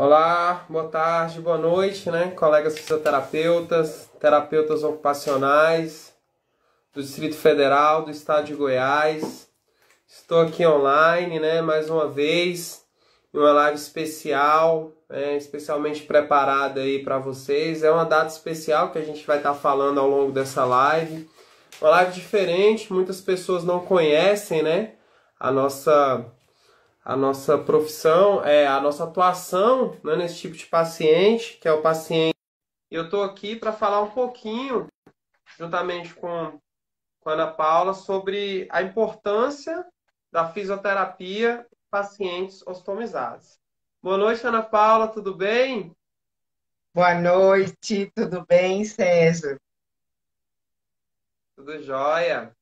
Olá, boa tarde, boa noite, né? Colegas fisioterapeutas, terapeutas ocupacionais do Distrito Federal, do Estado de Goiás. Estou aqui online, né? Mais uma vez, em uma live especial, especialmente preparada aí para vocês. É uma data especial que a gente vai estar falando ao longo dessa live. Uma live diferente, muitas pessoas não conhecem, né? A nossa profissão, a nossa atuação, né, nesse tipo de paciente, que é o paciente. E eu estou aqui para falar um pouquinho, juntamente com a Ana Paula, sobre a importância da fisioterapia em pacientes ostomizados. Boa noite, Ana Paula, tudo bem? Boa noite, tudo bem, Sérgio? Tudo jóia.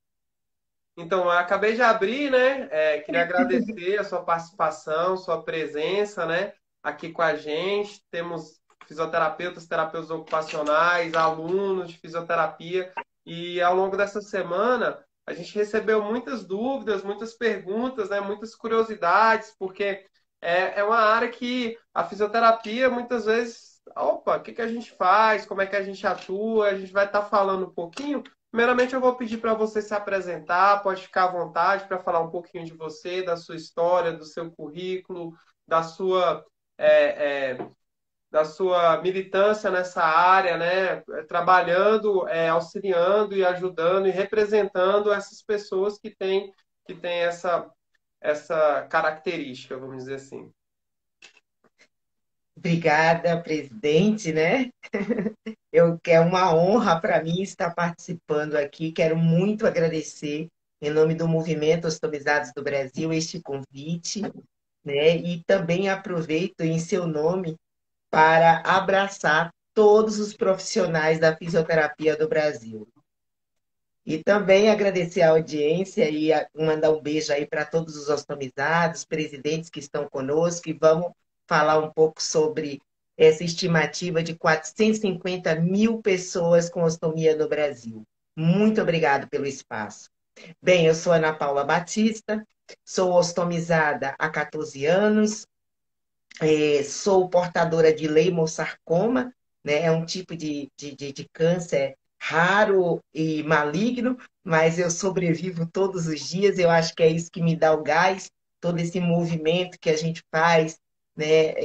Então, eu acabei de abrir, né? Queria agradecer a sua participação, sua presença, né? Aqui com a gente. Temos fisioterapeutas, terapeutas ocupacionais, alunos de fisioterapia. E ao longo dessa semana, a gente recebeu muitas dúvidas, muitas perguntas, né? Muitas curiosidades, porque é uma área que a fisioterapia muitas vezes, opa, o que que a gente faz? Como é que a gente atua? A gente vai estar falando um pouquinho. Primeiramente, eu vou pedir para você se apresentar, pode ficar à vontade para falar um pouquinho de você, da sua história, do seu currículo, da sua, é, é, da sua militância nessa área, né? Trabalhando, auxiliando e ajudando e representando essas pessoas que têm essa característica, vamos dizer assim. Obrigada, presidente, né? É uma honra para mim estar participando aqui. Quero muito agradecer, em nome do Movimento Ostomizados do Brasil, este convite, né? E também aproveito em seu nome para abraçar todos os profissionais da fisioterapia do Brasil. E também agradecer a audiência e mandar um beijo aí para todos os ostomizados, presidentes que estão conosco, e vamos falar um pouco sobre essa estimativa de 450 mil pessoas com ostomia no Brasil. Muito obrigado pelo espaço. Bem, eu sou Ana Paula Batista, sou ostomizada há 14 anos, sou portadora de leimossarcoma, né? É um tipo de câncer raro e maligno, mas eu sobrevivo todos os dias. Eu acho que é isso que me dá o gás, todo esse movimento que a gente faz, né,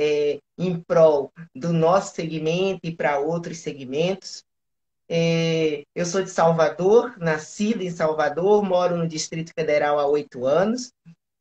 em prol do nosso segmento e para outros segmentos. Eu sou de Salvador, nascida em Salvador, moro no Distrito Federal há 8 anos,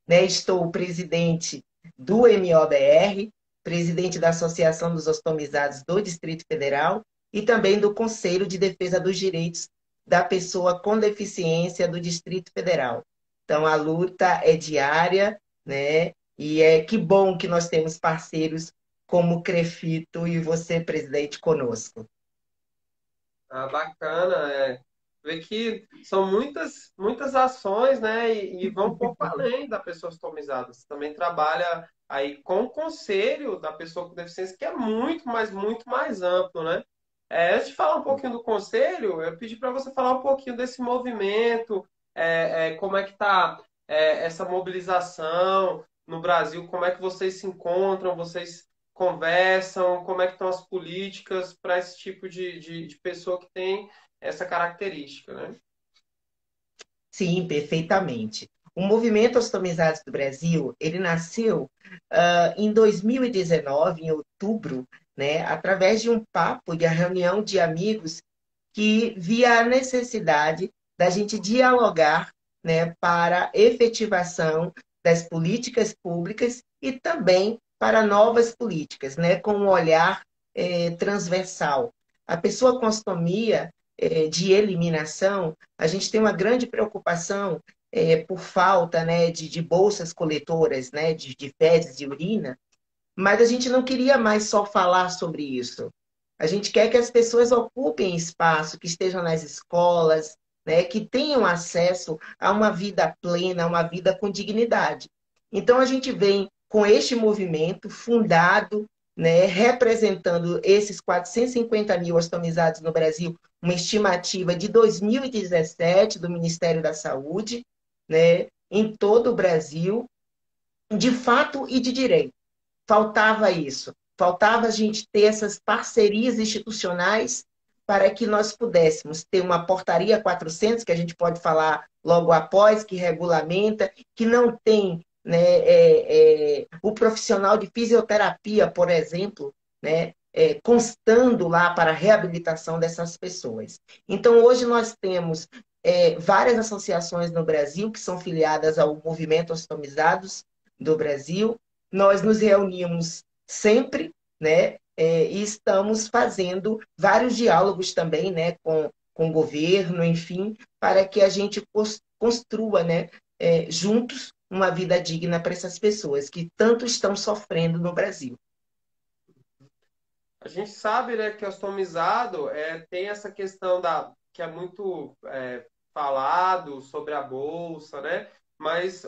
né? Estou presidente do MOBR, presidente da Associação dos Ostomizados do Distrito Federal e também do Conselho de Defesa dos Direitos da Pessoa com Deficiência do Distrito Federal. Então, a luta é diária, né? E que bom que nós temos parceiros como o Crefito e você, presidente, conosco. Ah, bacana, ver que são muitas, muitas ações, né, e vão um pouco além da pessoa customizada. Você também trabalha aí com o conselho da pessoa com deficiência, que é muito, mas muito mais amplo, né? Antes de falar um pouquinho do conselho, eu pedi para você falar um pouquinho desse movimento, como é que está essa mobilização no Brasil, como é que vocês se encontram, vocês conversam, como é que estão as políticas para esse tipo de pessoa que tem essa característica, né? Sim, perfeitamente. O Movimento Ostomizados do Brasil, ele nasceu em 2019, em outubro, né, através de um papo, de uma reunião de amigos que via a necessidade da gente dialogar, né, para a efetivação das políticas públicas e também para novas políticas, né, com um olhar transversal. A pessoa com ostomia de eliminação, a gente tem uma grande preocupação por falta, né, de bolsas coletoras, né, de fezes e urina, mas a gente não queria mais só falar sobre isso. A gente quer que as pessoas ocupem espaço, que estejam nas escolas, né, que tenham acesso a uma vida plena, a uma vida com dignidade. Então, a gente vem com este movimento fundado, né, representando esses 450 mil ostomizados no Brasil, uma estimativa de 2017 do Ministério da Saúde, né, em todo o Brasil, de fato e de direito. Faltava isso. Faltava a gente ter essas parcerias institucionais para que nós pudéssemos ter uma portaria 400, que a gente pode falar logo após, que regulamenta, que não tem, né, o profissional de fisioterapia, por exemplo, né, constando lá para a reabilitação dessas pessoas. Então, hoje nós temos várias associações no Brasil que são filiadas ao Movimento Ostomizados do Brasil. Nós nos reunimos sempre, né? E estamos fazendo vários diálogos também, né, com o governo, enfim, para que a gente construa, né, juntos uma vida digna para essas pessoas que tanto estão sofrendo no Brasil. A gente sabe, né, que o ostomizado tem essa questão que é muito falado sobre a bolsa, né? Mas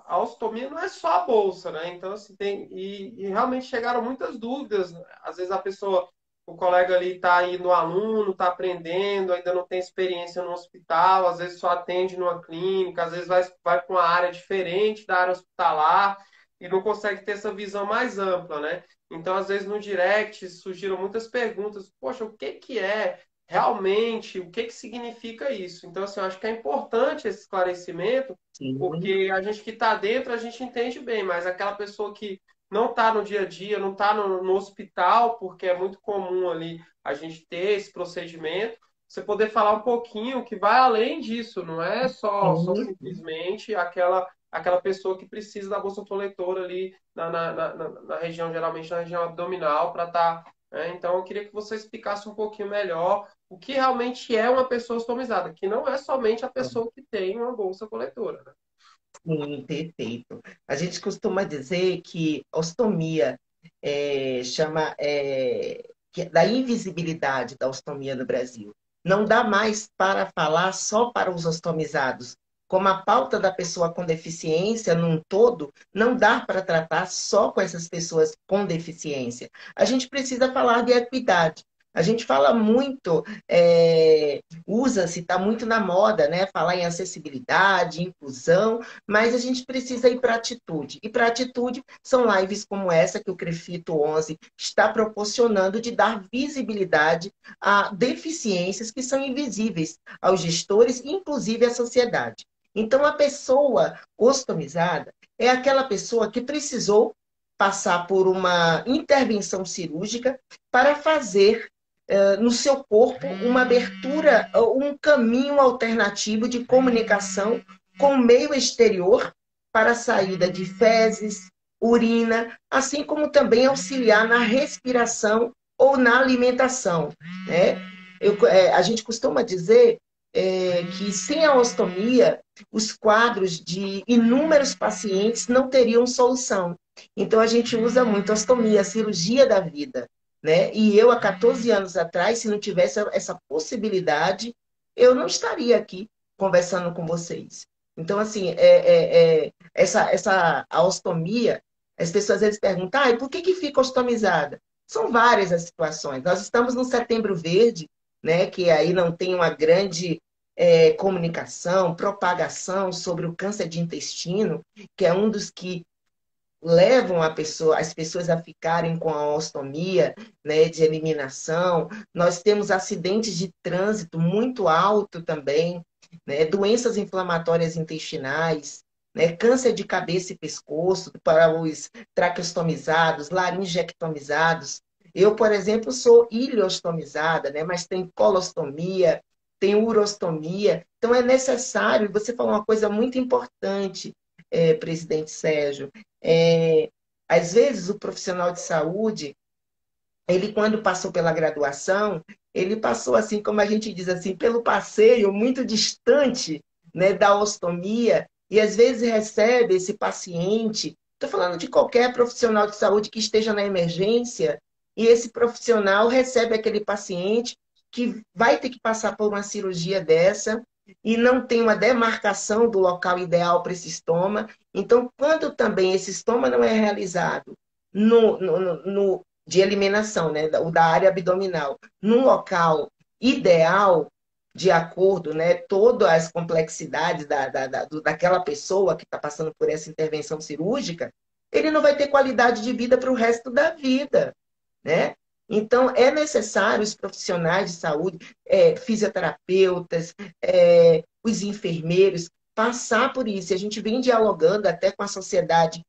a ostomia não é só a bolsa, né? Então, assim, e realmente chegaram muitas dúvidas. Às vezes a pessoa, o colega ali está indo aluno, está aprendendo, ainda não tem experiência no hospital, às vezes só atende numa clínica, às vezes vai para uma área diferente da área hospitalar e não consegue ter essa visão mais ampla, né? Então, às vezes, no direct surgiram muitas perguntas. Poxa, o que que é realmente? O que que significa isso? Então, assim, eu acho que é importante esse esclarecimento, Sim, porque a gente que está dentro, a gente entende bem, mas aquela pessoa que não está no dia a dia, não está no hospital, porque é muito comum ali a gente ter esse procedimento, você poder falar um pouquinho que vai além disso, não é só sim, simplesmente aquela pessoa que precisa da bolsa coletora ali na região, geralmente na região abdominal, para estar. Então, eu queria que você explicasse um pouquinho melhor o que realmente é uma pessoa ostomizada, que não é somente a pessoa que tem uma bolsa coletora. Né? sim, perfeito. A gente costuma dizer que ostomia chama da invisibilidade da ostomia no Brasil. Não dá mais para falar só para os ostomizados. Como a pauta da pessoa com deficiência num todo, não dá para tratar só com essas pessoas com deficiência. A gente precisa falar de equidade. A gente fala muito, usa-se, está muito na moda, né? Falar em acessibilidade, inclusão, mas a gente precisa ir para a atitude. E para a atitude são lives como essa que o Crefito 11 está proporcionando de dar visibilidade a deficiências que são invisíveis aos gestores, inclusive à sociedade. Então, a pessoa ostomizada é aquela pessoa que precisou passar por uma intervenção cirúrgica para fazer no seu corpo uma abertura, um caminho alternativo de comunicação com o meio exterior para a saída de fezes, urina, assim como também auxiliar na respiração ou na alimentação. Né? A gente costuma dizer que sem a ostomia, os quadros de inúmeros pacientes não teriam solução. Então, a gente usa muito a ostomia, a cirurgia da vida. Né? E eu, há 14 anos atrás, se não tivesse essa possibilidade, eu não estaria aqui conversando com vocês. Então, assim, a ostomia, as pessoas às vezes perguntam, e por que fica ostomizada? São várias as situações. Nós estamos no Setembro Verde, né, que aí não tem uma grande comunicação, propagação sobre o câncer de intestino, que é um dos que levam as pessoas a ficarem com a ostomia, né, de eliminação. Nós temos acidentes de trânsito muito alto também, né, doenças inflamatórias intestinais, né, câncer de cabeça e pescoço para os traqueostomizados, laringectomizados. Eu, por exemplo, sou ileostomizada, né, mas tem colostomia, tem urostomia. Então, é necessário, você falou uma coisa muito importante, presidente Sérgio, é, às vezes o profissional de saúde, ele quando passou pela graduação, ele passou assim, como a gente diz assim, pelo passeio muito distante, né, da ostomia, e às vezes recebe esse paciente, estou falando de qualquer profissional de saúde que esteja na emergência, e esse profissional recebe aquele paciente que vai ter que passar por uma cirurgia dessa, e não tem uma demarcação do local ideal para esse estoma. Então, quando também esse estoma não é realizado de eliminação, né, o da área abdominal, num local ideal, de acordo, né, todas as complexidades daquela pessoa que está passando por essa intervenção cirúrgica, ele não vai ter qualidade de vida para o resto da vida. né? Então, é necessário os profissionais de saúde, fisioterapeutas, os enfermeiros, passar por isso. A gente vem dialogando até com a Sociedade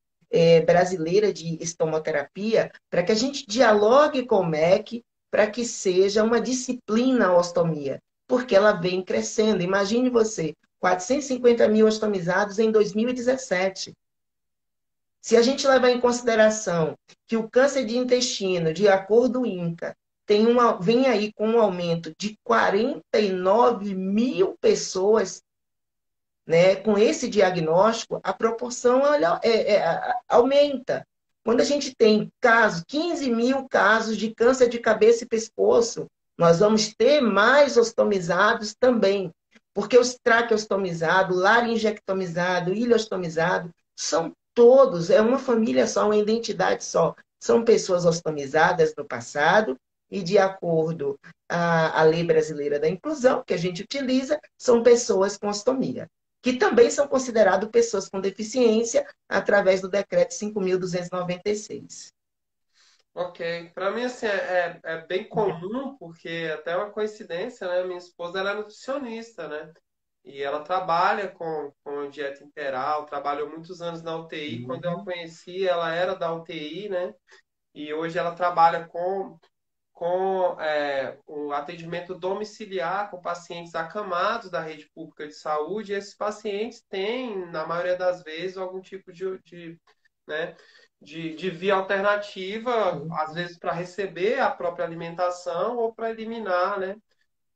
Brasileira de Estomoterapia, para que a gente dialogue com o MEC, para que seja uma disciplina a ostomia, porque ela vem crescendo. Imagine você, 450 mil ostomizados em 2017. Se a gente levar em consideração que o câncer de intestino, de acordo com o INCA, vem aí com um aumento de 49 mil pessoas, né, com esse diagnóstico, a proporção aumenta. Quando a gente tem 15 mil casos de câncer de cabeça e pescoço, nós vamos ter mais ostomizados também, porque os traqueostomizados, laringectomizado, ileostomizado, são todos, é uma família só, uma identidade só. São pessoas ostomizadas no passado e, de acordo com a Lei Brasileira da Inclusão, que a gente utiliza, são pessoas com ostomia, que também são consideradas pessoas com deficiência através do decreto 5.296. Ok. Para mim, assim, é bem comum, porque até é uma coincidência, né? Minha esposa, ela é nutricionista, né? E ela trabalha com dieta integral, trabalhou muitos anos na UTI. Quando eu a Uhum. conheci, ela era da UTI, né? E hoje ela trabalha com o atendimento domiciliar com pacientes acamados da rede pública de saúde. E esses pacientes têm, na maioria das vezes, algum tipo né, de via alternativa, às vezes para receber a própria alimentação ou para eliminar, né?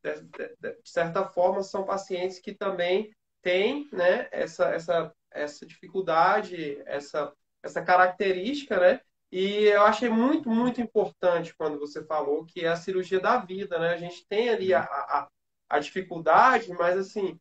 De certa forma, são pacientes que também têm, né, essa dificuldade, essa característica, né? E eu achei muito, muito importante quando você falou que é a cirurgia da vida, né? A gente tem ali a dificuldade, mas assim,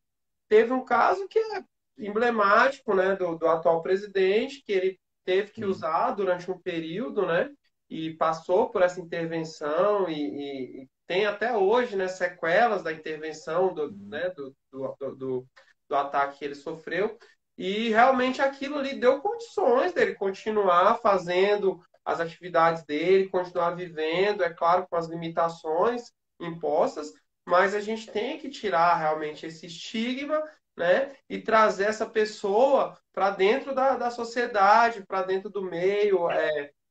teve um caso que é emblemático, né, do atual presidente, que ele teve que Sim. usar durante um período, né, e passou por essa intervenção e tem até hoje, né, sequelas da intervenção né, do ataque que ele sofreu. E realmente aquilo ali deu condições dele continuar fazendo as atividades dele, continuar vivendo, é claro, com as limitações impostas, mas a gente tem que tirar realmente esse estigma, né? E trazer essa pessoa para dentro da sociedade, para dentro do meio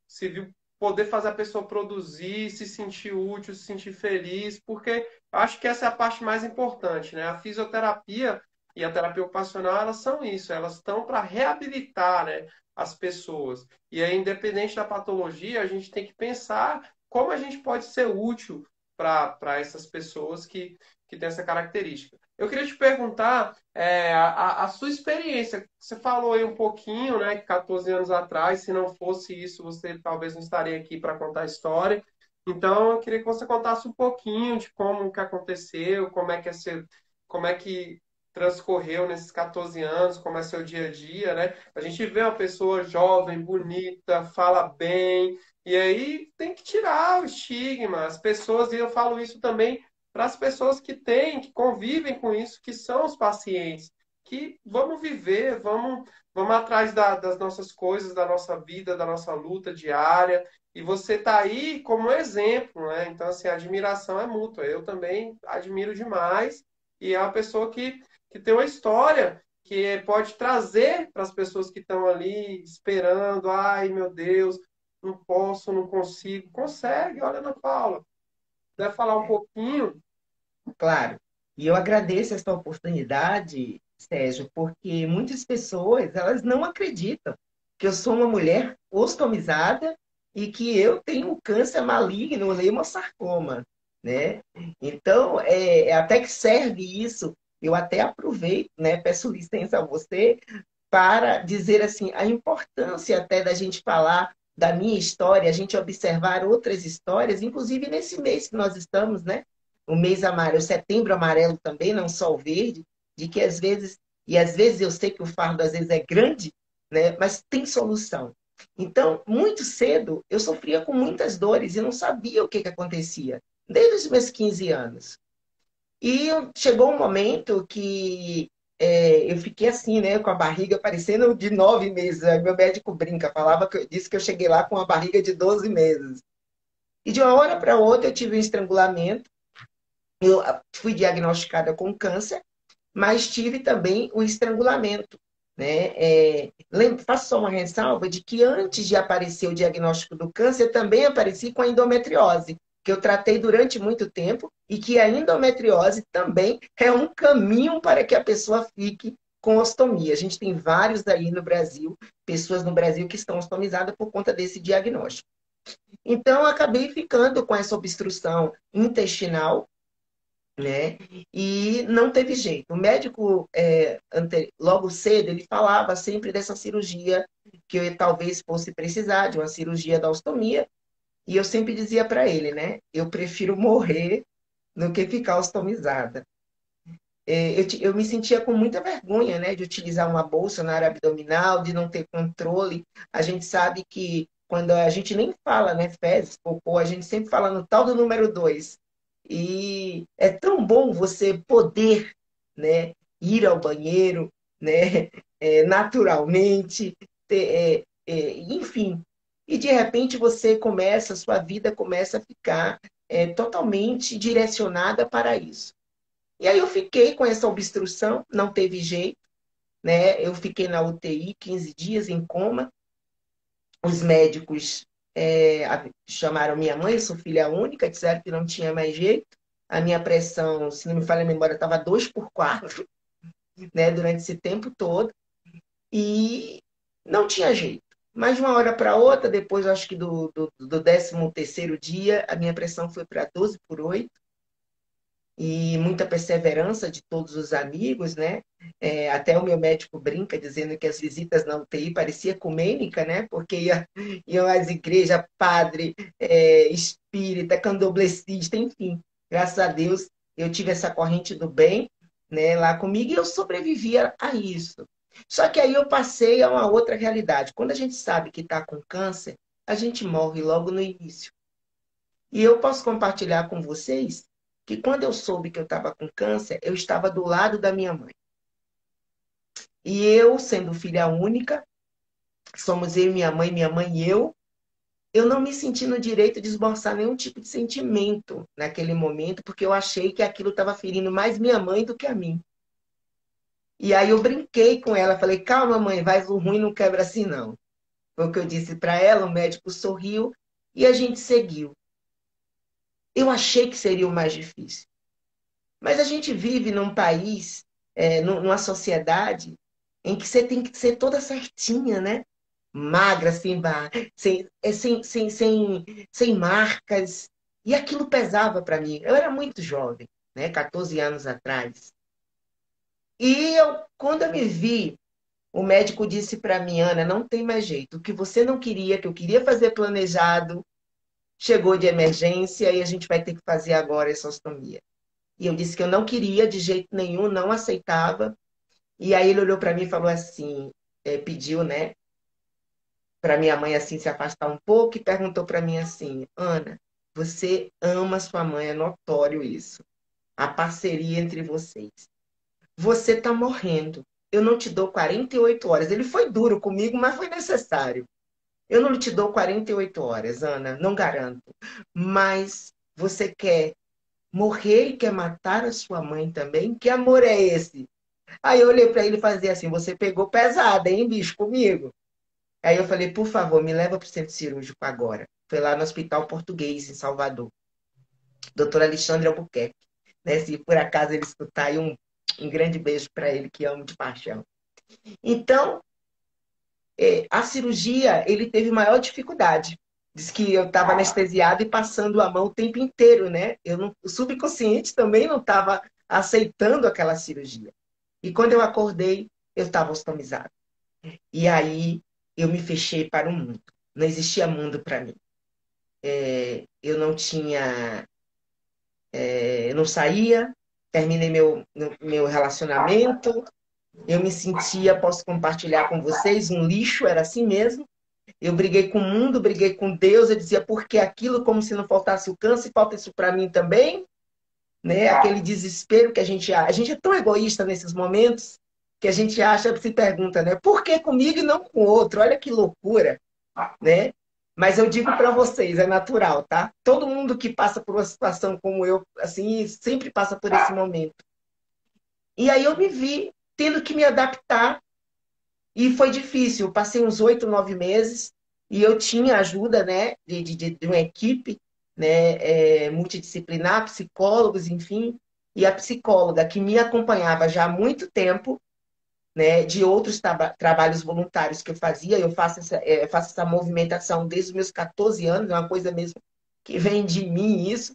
civil, poder fazer a pessoa produzir, se sentir útil, se sentir feliz, porque acho que essa é a parte mais importante, né? A fisioterapia e a terapia ocupacional, elas são isso, elas estão para reabilitar, né, as pessoas. E aí, independente da patologia, a gente tem que pensar como a gente pode ser útil para essas pessoas que têm essa característica. Eu queria te perguntar a sua experiência. Você falou aí um pouquinho, né, que 14 anos atrás, se não fosse isso, você talvez não estaria aqui para contar a história. Então, eu queria que você contasse um pouquinho de como que aconteceu, como é que transcorreu nesses 14 anos, como é seu dia a dia, né? A gente vê uma pessoa jovem, bonita, fala bem, e aí tem que tirar o estigma. As pessoas, e eu falo isso também para as pessoas que têm, que convivem com isso, que são os pacientes, que vamos viver, vamos atrás das nossas coisas, da nossa vida, da nossa luta diária. E você está aí como exemplo, né? Então, assim, a admiração é mútua. Eu também admiro demais. E é uma pessoa que tem uma história que pode trazer para as pessoas que estão ali esperando. Ai, meu Deus, não posso, não consigo. Consegue, olha Ana Paula. Deve falar um pouquinho. Claro. E eu agradeço essa oportunidade, Sérgio, porque muitas pessoas, elas não acreditam que eu sou uma mulher ostomizada e que eu tenho câncer maligno, leiomassarcoma, né? Então, até que serve isso, eu até aproveito, né? Peço licença a você para dizer assim a importância até da gente falar da minha história, a gente observar outras histórias, inclusive nesse mês que nós estamos, né? O mês amarelo, o setembro amarelo também, não só o verde, de que às vezes, e às vezes eu sei que o fardo às vezes é grande, né? Mas tem solução. Então, muito cedo, eu sofria com muitas dores e não sabia o que, que acontecia, desde os meus 15 anos. E chegou um momento que eu fiquei assim, né, com a barriga parecendo de 9 meses. Aí meu médico brinca, disse que eu cheguei lá com a barriga de 12 meses. E de uma hora para outra eu tive um estrangulamento, eu fui diagnosticada com câncer, mas tive também o estrangulamento. Né? Faço só uma ressalva de que antes de aparecer o diagnóstico do câncer, eu também apareci com a endometriose, que eu tratei durante muito tempo, e que a endometriose também é um caminho para que a pessoa fique com ostomia. A gente tem vários aí no Brasil, pessoas no Brasil que estão ostomizadas por conta desse diagnóstico. Então, eu acabei ficando com essa obstrução intestinal, né? E não teve jeito. O médico, logo cedo, ele falava sempre dessa cirurgia que eu talvez fosse precisar de uma cirurgia da ostomia. E eu sempre dizia para ele, né? Eu prefiro morrer do que ficar ostomizada. Eu me sentia com muita vergonha, né, de utilizar uma bolsa na área abdominal, de não ter controle. A gente sabe que quando a gente nem fala, né, fezes, cocô, a gente sempre fala no tal do número 2. E é tão bom você poder, né, ir ao banheiro, né, naturalmente, enfim. E de repente sua vida começa a ficar totalmente direcionada para isso. E aí eu fiquei com essa obstrução, não teve jeito, né? Eu fiquei na UTI 15 dias em coma. Os médicos chamaram minha mãe, eu sou filha única, disseram que não tinha mais jeito. A minha pressão, se não me falha a memória, estava 2 por 4, né? Durante esse tempo todo. E não tinha jeito. Mas de uma hora para outra, depois acho que do 13º dia, a minha pressão foi para 12 por 8 e muita perseverança de todos os amigos, né? Até o meu médico brinca dizendo que as visitas na UTI parecia ecumênica, né? Porque iam às igrejas, padre, espírita, candomblessista, enfim. Graças a Deus eu tive essa corrente do bem, né, lá comigo e eu sobrevivia a isso. Só que aí eu passei a uma outra realidade. Quando a gente sabe que está com câncer, a gente morre logo no início. E eu posso compartilhar com vocês que quando eu soube que eu estava com câncer, eu estava do lado da minha mãe. E eu, sendo filha única, somos eu, minha mãe e eu não me senti no direito de esboçar nenhum tipo de sentimento naquele momento, porque eu achei que aquilo estava ferindo mais minha mãe do que a mim. E aí eu brinquei com ela, falei, calma, mãe, vai, o ruim não quebra assim, não. Foi o que eu disse para ela, o médico sorriu e a gente seguiu. Eu achei que seria o mais difícil. Mas a gente vive num país, numa sociedade, em que você tem que ser toda certinha, né? Magra, sem marcas. E aquilo pesava para mim. Eu era muito jovem, né? 14 anos atrás. E quando eu me vi, o médico disse para mim, Ana, não tem mais jeito. O que você não queria, que eu queria fazer planejado, chegou de emergência e a gente vai ter que fazer agora essa ostomia. E eu disse que eu não queria de jeito nenhum, não aceitava. E aí ele olhou para mim e falou assim, pediu, né, para minha mãe assim se afastar um pouco e perguntou para mim assim, Ana, você ama sua mãe, é notório isso. A parceria entre vocês. Você está morrendo. Eu não te dou 48 horas. Ele foi duro comigo, mas foi necessário. Eu não te dou 48 horas, Ana, não garanto. Mas você quer morrer e quer matar a sua mãe também? Que amor é esse? Aí eu olhei para ele e falei assim, você pegou pesada, hein, bicho, comigo? Aí eu falei, por favor, me leva para o centro cirúrgico agora. Foi lá no Hospital Português, em Salvador. Doutor Alexandre Albuquerque. Né? Se por acaso ele escutar, aí um grande beijo para ele, que amo de paixão. Então, a cirurgia, ele teve maior dificuldade. Diz que eu estava anestesiada e passando a mão o tempo inteiro, né? O subconsciente também não estava aceitando aquela cirurgia. E quando eu acordei, eu estava ostomizada. E aí eu me fechei para o mundo. Não existia mundo para mim. Eu não tinha. Eu não saía, terminei meu relacionamento. Eu me sentia, posso compartilhar com vocês, um lixo, era assim mesmo. Eu briguei com o mundo, briguei com Deus. Eu dizia, por que aquilo, como se não faltasse o câncer, falta isso para mim também? Né? Aquele desespero que a gente é tão egoísta nesses momentos que a gente acha, se pergunta, né? Por que comigo e não com o outro? Olha que loucura, né? Mas eu digo para vocês, é natural, tá? Todo mundo que passa por uma situação como eu, assim, sempre passa por esse momento. E aí eu me vi tendo que me adaptar e foi difícil. Eu passei uns 8, 9 meses e eu tinha ajuda, né, de uma equipe, né, multidisciplinar, psicólogos, enfim, e a psicóloga que me acompanhava já há muito tempo, né, de outros trabalhos voluntários que eu fazia. Eu faço essa movimentação desde os meus 14 anos, é uma coisa mesmo que vem de mim isso.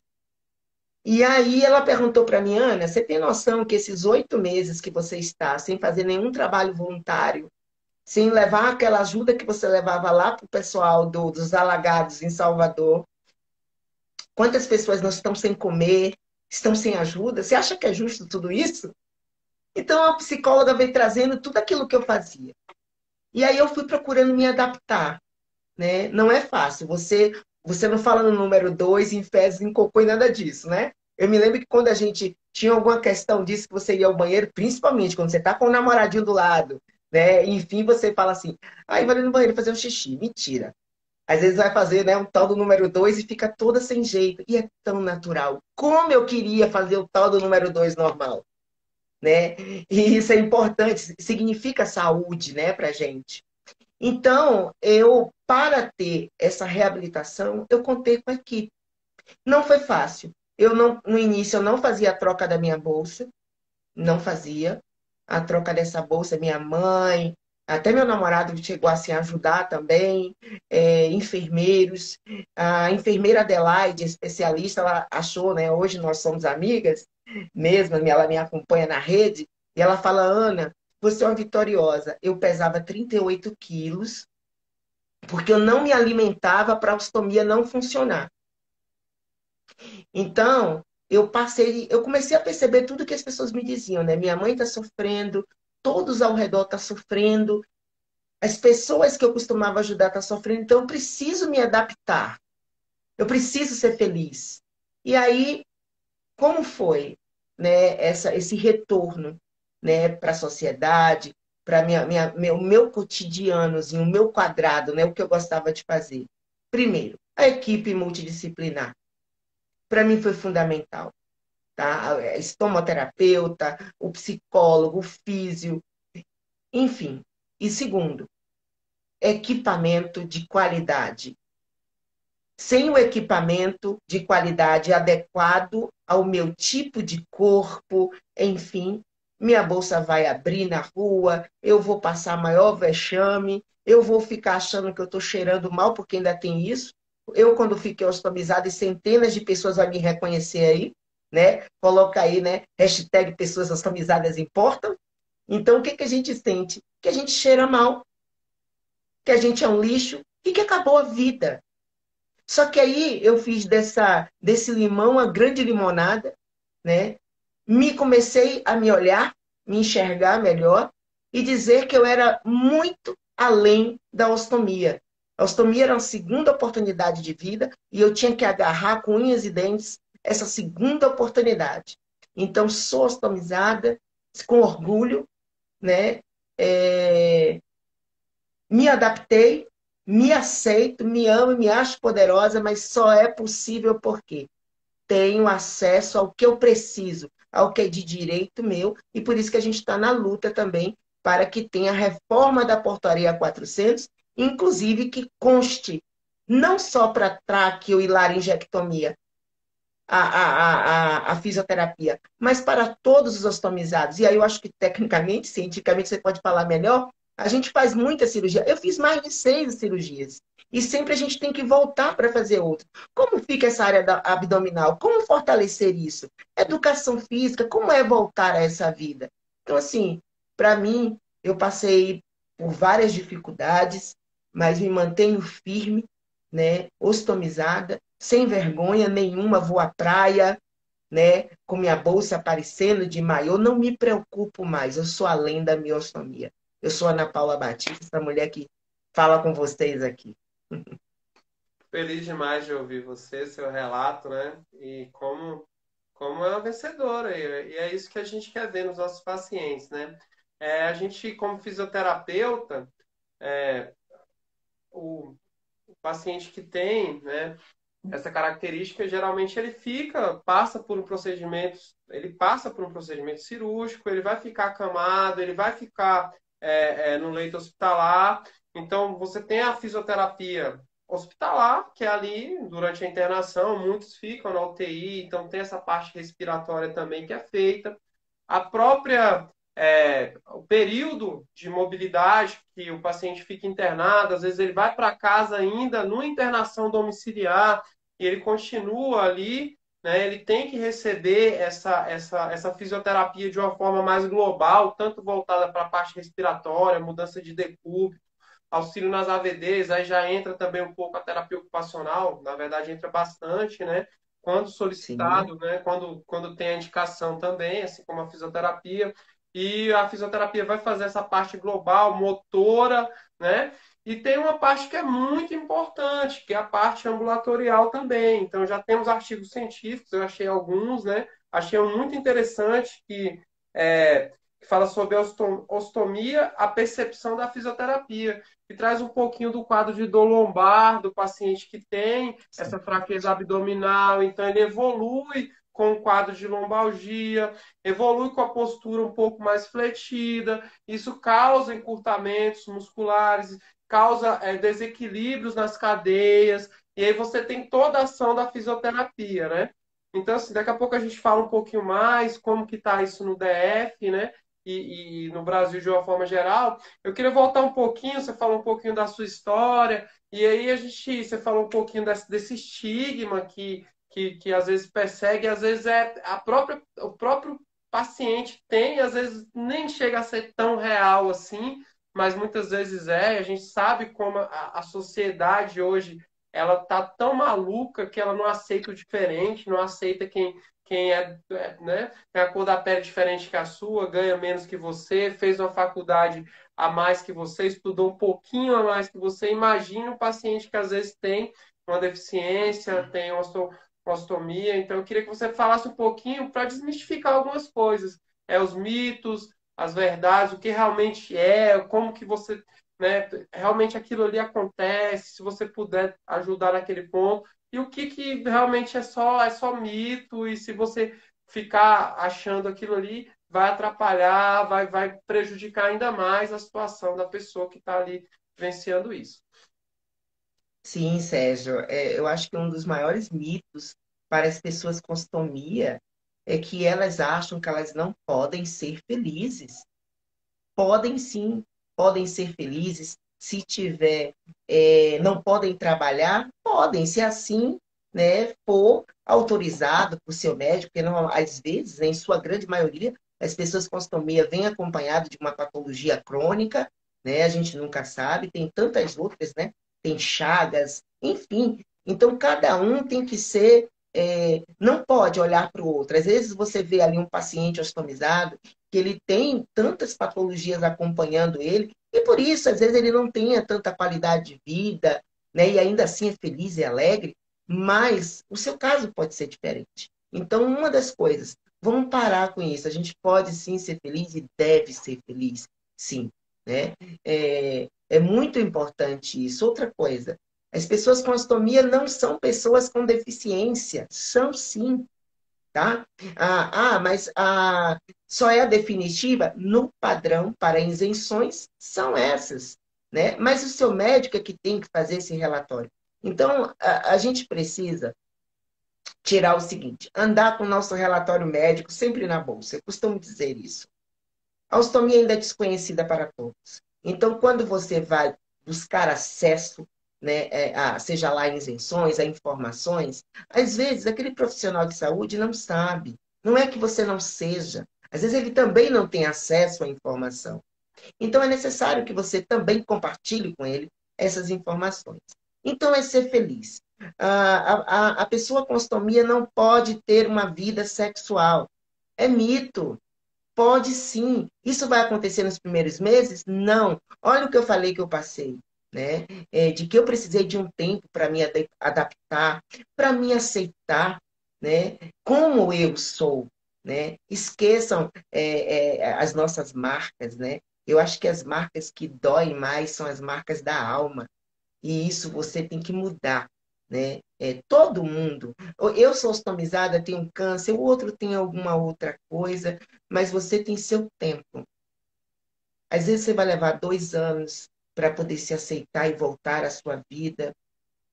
E aí ela perguntou para mim, Ana, você tem noção que esses 8 meses que você está sem fazer nenhum trabalho voluntário, sem levar aquela ajuda que você levava lá para o pessoal dos alagados em Salvador, quantas pessoas não estão sem comer, estão sem ajuda? Você acha que é justo tudo isso? Então a psicóloga veio trazendo tudo aquilo que eu fazia. E aí eu fui procurando me adaptar, né? Não é fácil. Você não fala no número 2 em fezes, em cocô e nada disso, né? Eu me lembro que quando a gente tinha alguma questão disso, que você ia ao banheiro, principalmente quando você tá com o namoradinho do lado, né? Enfim, você fala assim, ai, vou ali no banheiro fazer um xixi. Mentira. Às vezes vai fazer, né, um tal do número 2 e fica toda sem jeito. E é tão natural. Como eu queria fazer o tal do número 2 normal, né? E isso é importante, significa saúde, né, pra gente. Então, para ter essa reabilitação, eu contei com a equipe. Não foi fácil. No início, eu não fazia a troca da minha bolsa, não fazia a troca dessa bolsa. Minha mãe, até meu namorado chegou a se ajudar também, enfermeiros. A enfermeira Adelaide, especialista, ela achou, né? Hoje nós somos amigas mesmo, ela me acompanha na rede, e ela fala, Ana, você é uma vitoriosa. Eu pesava 38 quilos, porque eu não me alimentava para a ostomia não funcionar. Então, eu comecei a perceber tudo que as pessoas me diziam, né? Minha mãe está sofrendo, todos ao redor estão sofrendo, as pessoas que eu costumava ajudar estão sofrendo, então eu preciso me adaptar, eu preciso ser feliz. E aí, como foi, né, esse retorno, né, para a sociedade, para meu cotidiano, assim, o meu quadrado, né, o que eu gostava de fazer? Primeiro, a equipe multidisciplinar, para mim foi fundamental, tá? A estomoterapeuta, o psicólogo, o físio, enfim. E segundo, equipamento de qualidade. Sem o equipamento de qualidade adequado ao meu tipo de corpo, enfim, minha bolsa vai abrir na rua, eu vou passar maior vexame, eu vou ficar achando que eu estou cheirando mal, porque ainda tem isso. Eu, quando fiquei hospitalizada, e centenas de pessoas vão me reconhecer aí, né? Coloca aí, né? Hashtag pessoas hospitalizadas importam. Então, o que que a gente sente? Que a gente cheira mal, que a gente é um lixo e que acabou a vida. Só que aí eu fiz desse limão uma grande limonada, né? Comecei a me olhar, me enxergar melhor e dizer que eu era muito além da ostomia. A ostomia era uma segunda oportunidade de vida e eu tinha que agarrar com unhas e dentes essa segunda oportunidade. Então, sou ostomizada com orgulho, né? É, Me adaptei, me aceito, me amo, me acho poderosa, mas só é possível porque tenho acesso ao que eu preciso, ao que é de direito meu, e por isso que a gente está na luta também para que tenha a reforma da Portaria 400, inclusive que conste não só para tráqueo e laringectomia, a fisioterapia, mas para todos os ostomizados. E aí eu acho que tecnicamente, cientificamente, você pode falar melhor, a gente faz muita cirurgia. Eu fiz mais de 6 cirurgias. E sempre a gente tem que voltar para fazer outra. Como fica essa área abdominal? Como fortalecer isso? Educação física, como é voltar a essa vida? Então, assim, para mim, eu passei por várias dificuldades, mas me mantenho firme, né, ostomizada, sem vergonha nenhuma, vou à praia, né, com minha bolsa aparecendo de maiô, não me preocupo mais, eu sou além da miostomia. Eu sou Ana Paula Batista, essa mulher que fala com vocês aqui. Feliz demais de ouvir você, seu relato, né? E como é uma vencedora. E é isso que a gente quer ver nos nossos pacientes, né? A gente, como fisioterapeuta, é, o, paciente que tem, né, essa característica, geralmente passa por um procedimento, ele passa por um procedimento cirúrgico, ele vai ficar acamado, ele vai ficar no leito hospitalar. Então, você tem a fisioterapia hospitalar, que é ali durante a internação, muitos ficam na UTI, então tem essa parte respiratória também que é feita. A própria o período de mobilidade que o paciente fica internado, às vezes ele vai para casa ainda numa internação domiciliar e ele continua ali, né, ele tem que receber essa fisioterapia de uma forma mais global, tanto voltada para a parte respiratória, mudança de decúbito, auxílio nas AVDs, aí já entra também um pouco a terapia ocupacional, na verdade entra bastante, né? Quando Sim, solicitado, né? Quando tem a indicação também, assim como a fisioterapia. E a fisioterapia vai fazer essa parte global, motora, né? E tem uma parte que é muito importante, que é a parte ambulatorial também. Então já temos artigos científicos, eu achei alguns, né? Achei um muito interessante que fala sobre a ostomia, a percepção da fisioterapia que traz um pouquinho do quadro de dor lombar do paciente que tem sim, essa fraqueza abdominal, então ele evolui com o quadro de lombalgia, evolui com a postura um pouco mais fletida, isso causa encurtamentos musculares, causa desequilíbrios nas cadeias, e aí você tem toda a ação da fisioterapia, né? Então, assim, daqui a pouco a gente fala um pouquinho mais como que está isso no DF, né? E no Brasil de uma forma geral. Eu queria voltar um pouquinho, você falou um pouquinho da sua história, e aí você falou um pouquinho desse estigma que às vezes persegue, às vezes o próprio paciente tem, e às vezes nem chega a ser tão real assim, mas muitas vezes é. A gente sabe como a sociedade hoje ela tá tão maluca que ela não aceita o diferente, não aceita quem né, tem a cor da pele diferente que a sua, ganha menos que você, fez uma faculdade a mais que você, estudou um pouquinho a mais que você. Imagina um paciente que às vezes tem uma deficiência, tem uma ostomia. Então, eu queria que você falasse um pouquinho para desmistificar algumas coisas, os mitos, as verdades, o que realmente é, como que você, né, realmente aquilo ali acontece, se você puder ajudar naquele ponto, e o que realmente é só mito, e se você ficar achando aquilo ali, vai atrapalhar, vai prejudicar ainda mais a situação da pessoa que está ali vivenciando isso. sim, Sérgio. Eu acho que um dos maiores mitos para as pessoas com ostomia é que elas acham que elas não podem ser felizes. Podem sim, podem ser felizes. Se tiver, não podem trabalhar, podem, se assim, né, for autorizado por seu médico, porque não, às vezes, né, em sua grande maioria, as pessoas com ostomia vêm acompanhado de uma patologia crônica, né? A gente nunca sabe, tem tantas outras, né? Tem chagas, enfim. Então, cada um tem que ser, não pode olhar para o outro. Às vezes você vê ali um paciente ostomizado que ele tem tantas patologias acompanhando ele, e por isso, às vezes, ele não tenha tanta qualidade de vida, né? E ainda assim é feliz e alegre, mas o seu caso pode ser diferente. Então, uma das coisas, vamos parar com isso. A gente pode sim ser feliz e deve ser feliz, sim, né? É muito importante isso. Outra coisa, as pessoas com ostomia não são pessoas com deficiência, são sim, tá? Mas só é a definitiva no padrão para isenções, são essas, né? Mas o seu médico é que tem que fazer esse relatório. Então, a gente precisa tirar o seguinte, andar com o nosso relatório médico sempre na bolsa. Eu costumo dizer isso. A ostomia ainda é desconhecida para todos. Então, quando você vai buscar acesso, né, seja lá em isenções, a informações, às vezes aquele profissional de saúde não sabe. Não é que você não seja. Às vezes ele também não tem acesso à informação. Então é necessário que você também compartilhe com ele essas informações. Então é ser feliz. A pessoa com ostomia não pode ter uma vida sexual. É mito. Pode sim. Isso vai acontecer nos primeiros meses? Não. Olha o que eu falei que eu passei, né? De que eu precisei de um tempo para me adaptar, para me aceitar, né? Como eu sou, né? Esqueçam as nossas marcas, né? Eu acho que as marcas que doem mais são as marcas da alma. E isso você tem que mudar, né? Todo mundo. Eu sou ostomizada, tenho câncer, o outro tem alguma outra coisa, mas você tem seu tempo. Às vezes você vai levar 2 anos para poder se aceitar e voltar à sua vida,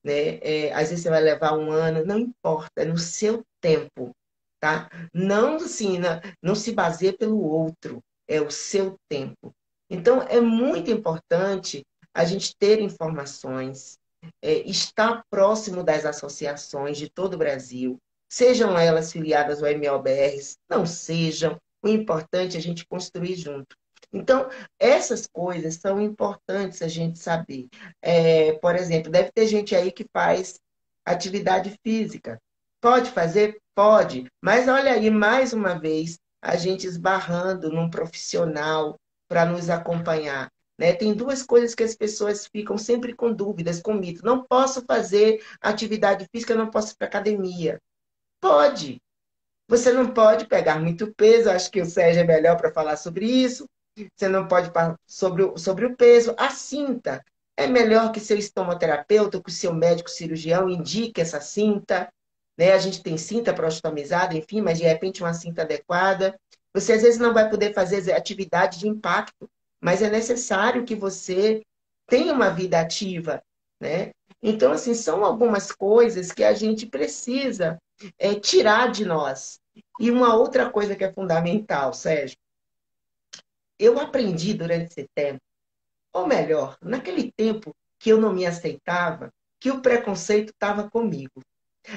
né? Às vezes você vai levar 1 ano, não importa, é no seu tempo, tá? Não, assim, não se baseie pelo outro, é o seu tempo. Então, é muito importante a gente ter informações, estar próximo das associações de todo o Brasil, sejam elas filiadas ao MOBRs, não sejam, o importante é a gente construir junto. Então, essas coisas são importantes a gente saber. Por exemplo, deve ter gente aí que faz atividade física. Pode fazer? Pode. Mas olha aí, mais uma vez, a gente esbarrando num profissional para nos acompanhar. Né? Tem duas coisas que as pessoas ficam sempre com dúvidas, com mito. Não posso fazer atividade física, não posso ir para academia. Pode. Você não pode pegar muito peso, acho que o Sérgio é melhor para falar sobre isso. Você não pode sobre o peso. A cinta. É melhor que seu estomoterapeuta, que o seu médico cirurgião indique essa cinta. Né? A gente tem cinta para ostomizada, enfim, mas de repente uma cinta adequada. Você às vezes não vai poder fazer atividade de impacto, mas é necessário que você tenha uma vida ativa. Né? Então, assim, são algumas coisas que a gente precisa tirar de nós. E uma outra coisa que é fundamental, Sérgio, eu aprendi durante esse tempo, ou melhor, naquele tempo que eu não me aceitava, que o preconceito estava comigo.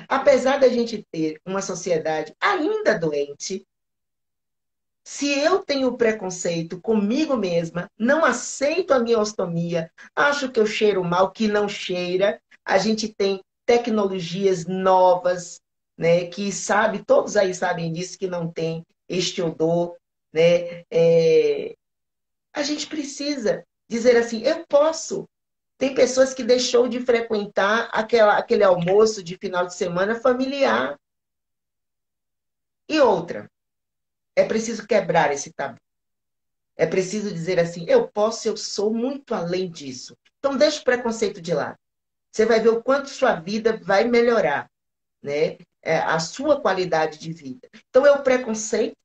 Apesar da gente ter uma sociedade ainda doente, se eu tenho preconceito comigo mesma, não aceito a minha ostomia, acho que eu cheiro mal, que não cheira, a gente tem tecnologias novas, né, que sabe, todos aí sabem disso, que não tem este odor, né? A gente precisa dizer assim, eu posso. Tem pessoas que deixou de frequentar aquele almoço de final de semana familiar. E outra, é preciso quebrar esse tabu. É preciso dizer assim, eu posso, eu sou muito além disso. Então, deixa o preconceito de lado. Você vai ver o quanto sua vida vai melhorar, né? A sua qualidade de vida. Então, é o preconceito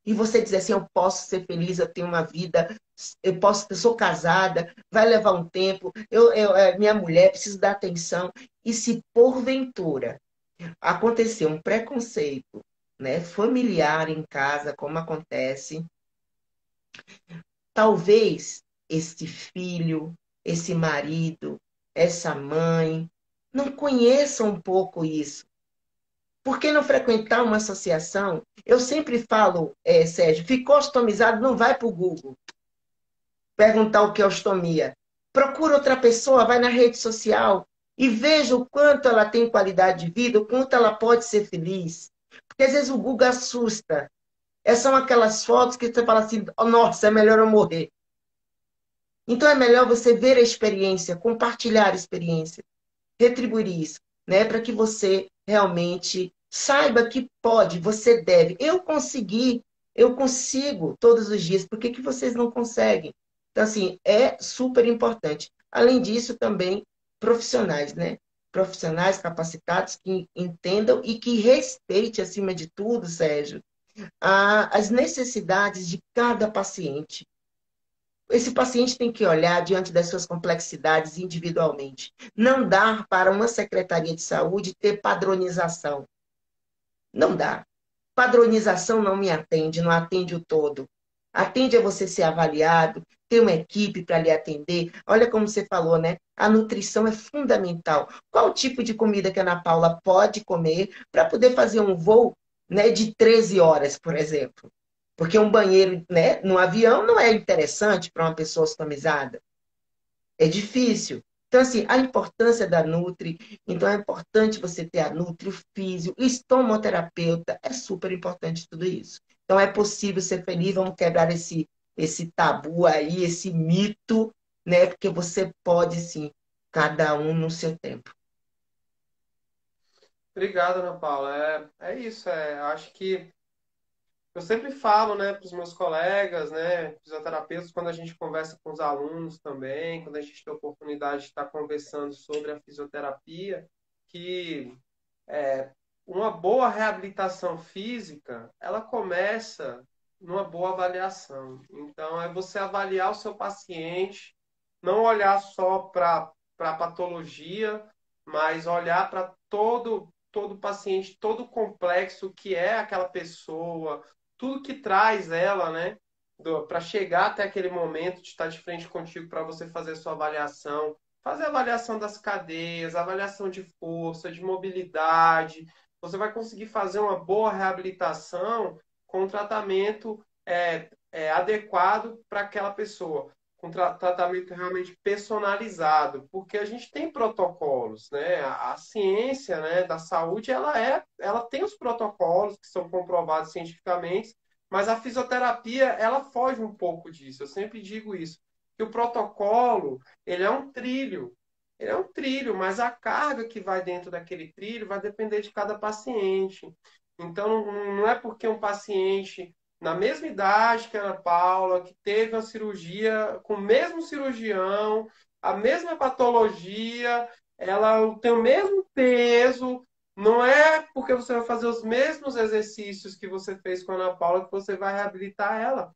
e você dizer assim, eu posso ser feliz, eu tenho uma vida, eu sou casada, vai levar um tempo, minha mulher, preciso dar atenção. E se porventura acontecer um preconceito, né, familiar em casa, como acontece, talvez esse filho, esse marido, essa mãe, não conheçam um pouco isso. Por que não frequentar uma associação? Eu sempre falo, Sérgio, ficou ostomizado, não vai para o Google perguntar o que é ostomia. Procura outra pessoa, vai na rede social e veja o quanto ela tem qualidade de vida, o quanto ela pode ser feliz. Porque às vezes o Google assusta. São aquelas fotos que você fala assim, oh, nossa, é melhor eu morrer. Então é melhor você ver a experiência, compartilhar a experiência, retribuir isso, né? Para que você realmente saiba que pode, você deve. Eu consigo todos os dias, por que que vocês não conseguem? Então, assim, é super importante. Além disso, também profissionais, né? Profissionais capacitados que entendam e que respeitem, acima de tudo, Sérgio, as necessidades de cada paciente. Esse paciente tem que olhar diante das suas complexidades individualmente. Não dá para uma secretaria de saúde ter padronização. Não dá. Padronização não me atende, não atende o todo. Atende a você ser avaliado, ter uma equipe para lhe atender. Olha como você falou, né? A nutrição é fundamental. Qual tipo de comida que a Ana Paula pode comer para poder fazer um voo, né, de 13 horas, por exemplo? Porque um banheiro, né, no avião não é interessante para uma pessoa customizada. É difícil. Então, assim, a importância da Nutri, então é importante você ter a Nutri, o físio, o estomoterapeuta, é super importante tudo isso. Então, é possível ser feliz, vamos quebrar esse tabu aí, esse mito, né? Porque você pode, sim, cada um no seu tempo. Obrigado, Ana Paula. É isso. Acho que eu sempre falo, né, para os meus colegas, né, fisioterapeutas, quando a gente conversa com os alunos também, quando a gente tem a oportunidade de estar conversando sobre a fisioterapia, que uma boa reabilitação física, ela começa numa boa avaliação. Então, é você avaliar o seu paciente, não olhar só para a patologia, mas olhar para todo paciente, todo o complexo que é aquela pessoa, tudo que traz ela, né? Para chegar até aquele momento de estar de frente contigo para você fazer sua avaliação, fazer a avaliação das cadeias, avaliação de força, de mobilidade. Você vai conseguir fazer uma boa reabilitação com um tratamento adequado para aquela pessoa, com tratamento realmente personalizado, porque a gente tem protocolos, né? A ciência, né, da saúde, ela tem os protocolos que são comprovados cientificamente, mas a fisioterapia, ela foge um pouco disso. Eu sempre digo isso, que o protocolo, ele é um trilho. Ele é um trilho, mas a carga que vai dentro daquele trilho vai depender de cada paciente. Então, não é porque um paciente na mesma idade que a Ana Paula, que teve uma cirurgia com o mesmo cirurgião, a mesma patologia, ela tem o mesmo peso. Não é porque você vai fazer os mesmos exercícios que você fez com a Ana Paula que você vai reabilitar ela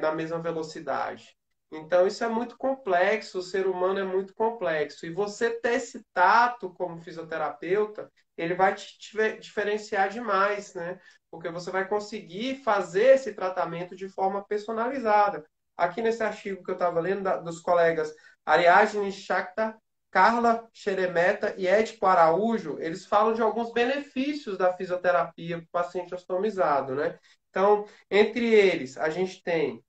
na mesma velocidade. Então, isso é muito complexo, o ser humano é muito complexo. E você ter esse tato como fisioterapeuta, ele vai te diferenciar demais, né? Porque você vai conseguir fazer esse tratamento de forma personalizada. Aqui nesse artigo que eu estava lendo, dos colegas Ariadne Shakhtar, Carla Xeremeta e Édipo Araújo, eles falam de alguns benefícios da fisioterapia para o paciente ostomizado, né? Então, entre eles, a gente tem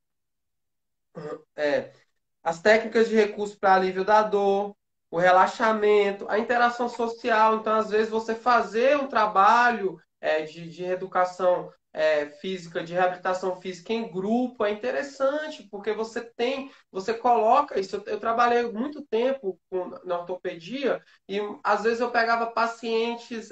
é, as técnicas de recurso para alívio da dor, o relaxamento, a interação social. Então, às vezes, você fazer um trabalho de reeducação física, de reabilitação física em grupo é interessante, porque você coloca isso. Eu trabalhei muito tempo na ortopedia e às vezes eu pegava pacientes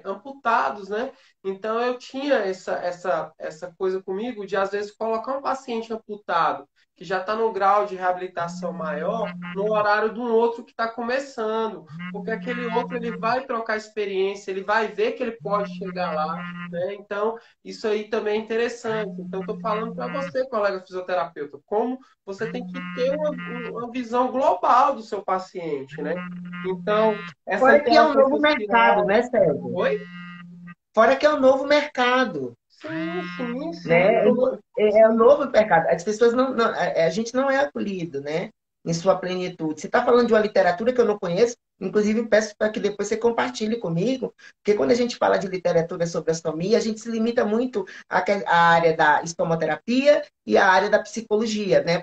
amputados, né? Então eu tinha essa coisa comigo de às vezes colocar um paciente amputado que já está no grau de reabilitação maior, no horário de um outro que está começando, porque aquele outro ele vai trocar experiência, ele vai ver que ele pode chegar lá, né? Então, isso aí também é interessante. Então, estou falando para você, colega fisioterapeuta, como você tem que ter uma visão global do seu paciente, né? Então, essa Fora que é um interação novo mercado, social. né, Sérgio? Oi? Fora que é um novo mercado, Sim, sim, sim. né? É um novo mercado. As pessoas a gente não é acolhido, né? Em sua plenitude. Você está falando de uma literatura que eu não conheço, inclusive peço para que depois você compartilhe comigo, porque quando a gente fala de literatura sobre astomia, a gente se limita muito à área da estomoterapia e à área da psicologia, né?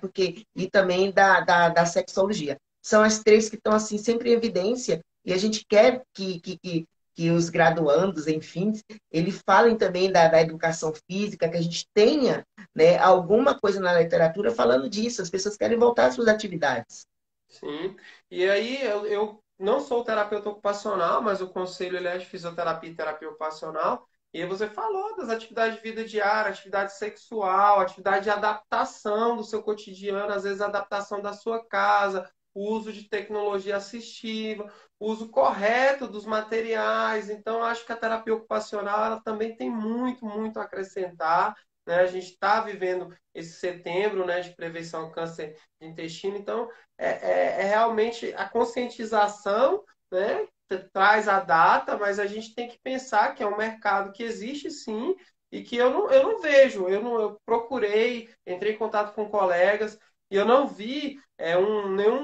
E também da sexologia. São as três que estão assim sempre em evidência e a gente quer que os graduandos, enfim, eles falem também da educação física, que a gente tenha, né, alguma coisa na literatura falando disso. As pessoas querem voltar às suas atividades. Sim. E aí eu não sou terapeuta ocupacional, mas o conselho ele é de fisioterapia e terapia ocupacional. E aí você falou das atividades de vida diária, atividade sexual, atividade de adaptação do seu cotidiano, às vezes adaptação da sua casa, o uso de tecnologia assistiva, o uso correto dos materiais. Então, acho que a terapia ocupacional ela também tem muito, muito a acrescentar. Né? A gente está vivendo esse setembro, né, de prevenção ao câncer de intestino, então é realmente a conscientização, né? Traz a data, mas a gente tem que pensar que é um mercado que existe sim e que eu não vejo. Eu procurei, entrei em contato com colegas e eu não vi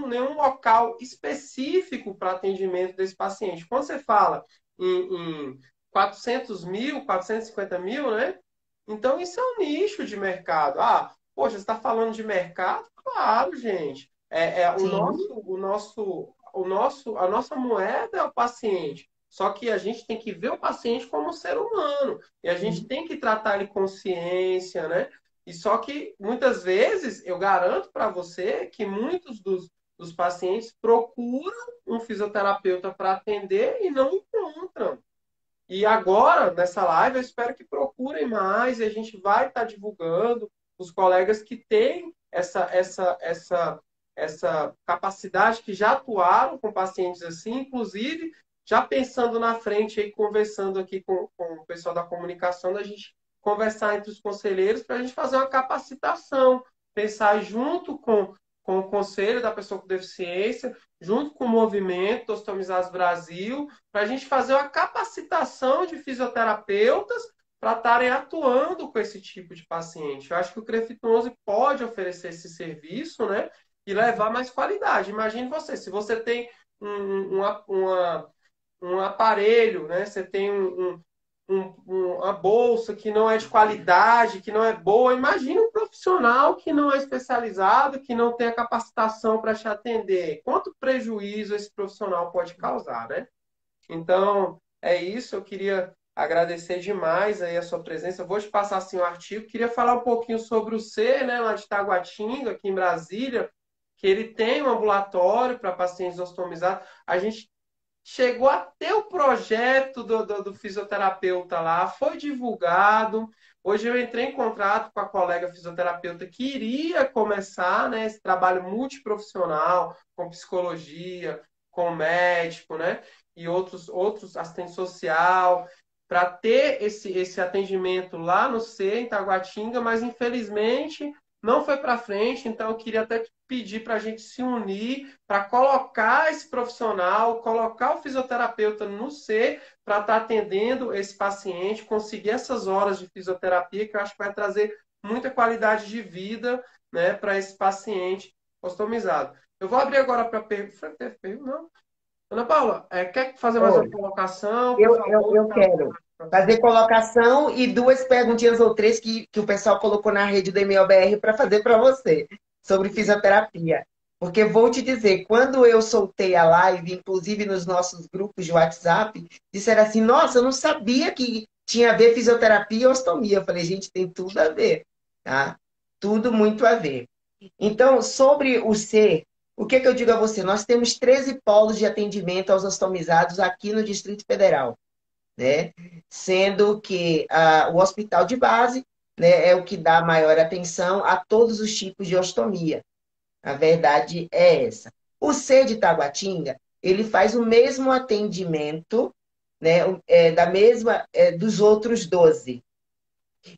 nenhum local específico para atendimento desse paciente. Quando você fala em 400 mil, 450 mil, né? Então isso é um nicho de mercado. Ah, poxa, você está falando de mercado? Claro, gente. Sim, A nossa moeda é o paciente. Só que a gente tem que ver o paciente como um ser humano. E a gente sim. tem que tratar ele com ciência, né? E só que muitas vezes eu garanto para você que muitos dos pacientes procuram um fisioterapeuta para atender e não encontram. E agora, nessa live, eu espero que procure procurem mais e a gente vai estar divulgando os colegas que têm essa capacidade, que já atuaram com pacientes assim, inclusive já pensando na frente e conversando aqui com o pessoal da comunicação, da gente conversar entre os conselheiros para a gente fazer uma capacitação, pensar junto com o conselho da pessoa com deficiência, junto com o movimento Ostomizados Brasil, para a gente fazer uma capacitação de fisioterapeutas para estarem atuando com esse tipo de paciente. Eu acho que o CREFIT 11 pode oferecer esse serviço, né? E levar mais qualidade. Imagine você, se você tem um aparelho, né? Você tem uma bolsa que não é de qualidade, que não é boa. Imagine um profissional que não é especializado, que não tem a capacitação para te atender. Quanto prejuízo esse profissional pode causar, né? Então, é isso. Eu queria agradecer demais aí a sua presença. Eu vou te passar assim o artigo. Queria falar um pouquinho sobre o C, né, lá de Taguatinga, aqui em Brasília, que ele tem um ambulatório para pacientes ostomizados. A gente chegou a ter o projeto do fisioterapeuta lá, foi divulgado. Hoje eu entrei em contato com a colega fisioterapeuta que iria começar, né, esse trabalho multiprofissional, com psicologia, com médico, né, e outros assistente social, para ter esse atendimento lá no C, em Taguatinga, mas infelizmente não foi para frente, então eu queria até pedir para a gente se unir para colocar esse profissional, colocar o fisioterapeuta no C para estar atendendo esse paciente, conseguir essas horas de fisioterapia, que eu acho que vai trazer muita qualidade de vida, né, para esse paciente customizado. Eu vou abrir agora para pergunta. Não. Ana Paula, quer fazer mais uma Oi. colocação, por Eu favor? quero fazer colocação e duas perguntinhas ou três que o pessoal colocou na rede do MOBR para fazer para você sobre fisioterapia. Porque vou te dizer, quando eu soltei a live, inclusive nos nossos grupos de WhatsApp, disseram assim: nossa, eu não sabia que tinha a ver fisioterapia e ostomia. Eu falei, gente, tem tudo a ver, tá? Tudo muito a ver. Então, sobre o C, o que eu digo a você? Nós temos 13 polos de atendimento aos ostomizados aqui no Distrito Federal, né? Sendo que o hospital de base, né, é o que dá maior atenção a todos os tipos de ostomia. A verdade é essa. O C de Taguatinga, ele faz o mesmo atendimento, né, da mesma, dos outros 12.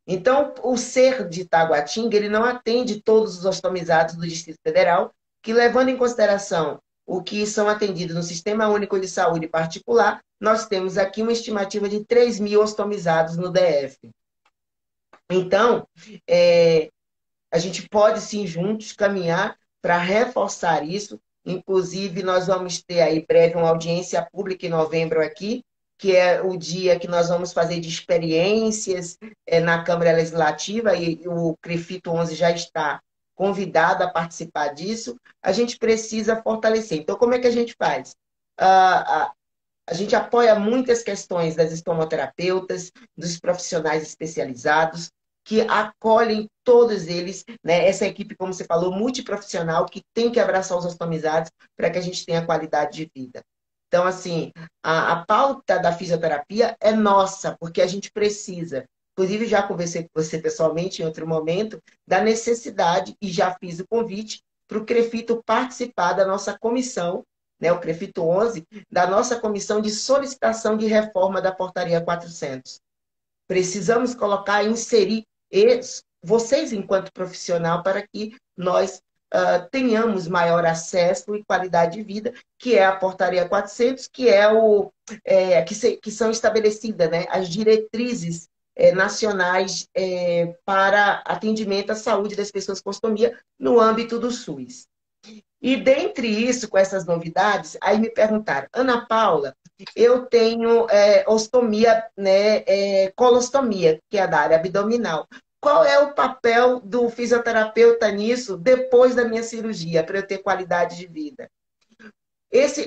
Então, o ser de Taguatinga, ele não atende todos os ostomizados do Distrito Federal, que levando em consideração o que são atendidos no Sistema Único de Saúde particular, nós temos aqui uma estimativa de 3 mil ostomizados no DF. Então, a gente pode sim juntos caminhar para reforçar isso. Inclusive, nós vamos ter aí breve uma audiência pública em novembro aqui, que é o dia que nós vamos fazer de experiências na Câmara Legislativa, e o CREFIT 11 já está convidado a participar disso. A gente precisa fortalecer. Então, como é que a gente faz? A gente apoia muitas questões das estomoterapeutas, dos profissionais especializados, que acolhem todos eles, né? Essa equipe, como você falou, multiprofissional, que tem que abraçar os ostomizados para que a gente tenha qualidade de vida. Então, assim, a pauta da fisioterapia é nossa, porque a gente precisa. Inclusive, já conversei com você pessoalmente em outro momento, da necessidade, e já fiz o convite para o CREFITO participar da nossa comissão, né, o CREFITO 11, da nossa comissão de solicitação de reforma da Portaria 400. Precisamos colocar, inserir vocês enquanto profissional para que nós tenhamos maior acesso e qualidade de vida, que é a Portaria 400, que é que são estabelecidas, né, as diretrizes nacionais para atendimento à saúde das pessoas com ostomia no âmbito do SUS. E dentre isso, com essas novidades, aí me perguntaram, Ana Paula, eu tenho ostomia, né, colostomia, que é da área abdominal. Qual é o papel do fisioterapeuta nisso depois da minha cirurgia, para eu ter qualidade de vida?